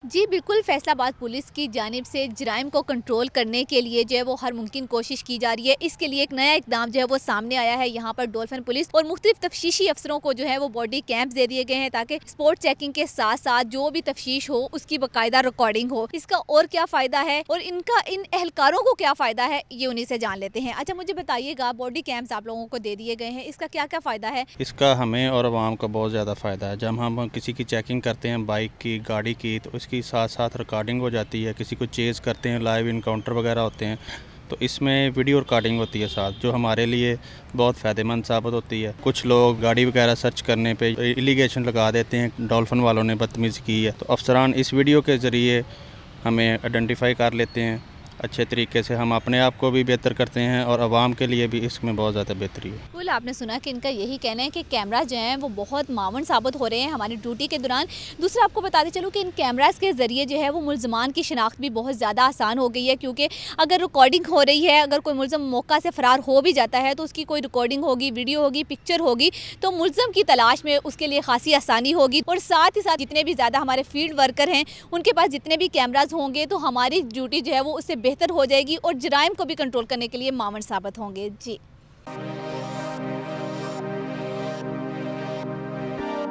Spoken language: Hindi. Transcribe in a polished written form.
जी बिल्कुल, फैसलाबाद पुलिस की जानिब से जराइम को कंट्रोल करने के लिए जो है वो हर मुमकिन कोशिश की जा रही है। इसके लिए एक नया इक़दाम जो है वो सामने आया है। यहाँ पर डॉल्फिन पुलिस और मुख्तलिफ तफ्तीशी अफसरों को जो है वो बॉडी कैंप्स दे दिए गए हैं ताकि स्पॉट चेकिंग के साथ साथ जो भी तफ्तीश हो उसकी बाकायदा रिकॉर्डिंग हो। इसका और क्या फ़ायदा है और इनका इन एहलकारों को क्या फ़ायदा है, ये उन्हीं से जान लेते हैं। अच्छा, मुझे बताइएगा, बॉडी कैंप्स आप लोगों को दे दिए गए हैं, इसका क्या क्या फ़ायदा है? इसका हमें और आवाम को बहुत ज़्यादा फ़ायदा है। जब हम किसी की चेकिंग करते हैं, बाइक की, गाड़ी की, तो इसकी साथ साथ रिकॉर्डिंग हो जाती है। किसी को चेज़ करते हैं, लाइव इनकाउंटर वगैरह होते हैं, तो इसमें वीडियो रिकॉर्डिंग होती है साथ, जो हमारे लिए बहुत फ़ायदेमंद साबित होती है। कुछ लोग गाड़ी वगैरह सर्च करने पे एलिगेशन लगा देते हैं डॉल्फिन वालों ने बदतमीज़ी की है, तो अफसरान इस वीडियो के ज़रिए हमें आइडेंटिफाई कर लेते हैं। अच्छे तरीके से हम अपने आप को भी बेहतर करते हैं और आवाम के लिए भी इसमें बहुत ज़्यादा बेहतरी है। बिल्कुल, आपने सुना कि इनका यही कहना है कि कैमरा जो हैं वो बहुत मावन साबित हो रहे हैं हमारी ड्यूटी के दौरान। दूसरा, आपको बताते चलूँ कि इन कैमरास के ज़रिए जो है वो मुल्ज़मान की शिनाख्त भी बहुत ज़्यादा आसान हो गई है, क्योंकि अगर रिकॉर्डिंग हो रही है, अगर कोई मुल्ज़म मौका से फ़रार हो भी जाता है तो उसकी कोई रिकॉर्डिंग होगी, वीडियो होगी, पिक्चर होगी, तो मुल्ज़म की तलाश में उसके लिए खासी आसानी होगी। और साथ ही साथ जितने भी ज़्यादा हमारे फील्ड वर्कर हैं उनके पास जितने भी कैमराज होंगे तो हमारी ड्यूटी जो है वो उससे बेहतर हो जाएगी और जराइम को भी कंट्रोल करने के लिए मावन साबित होंगे। जी।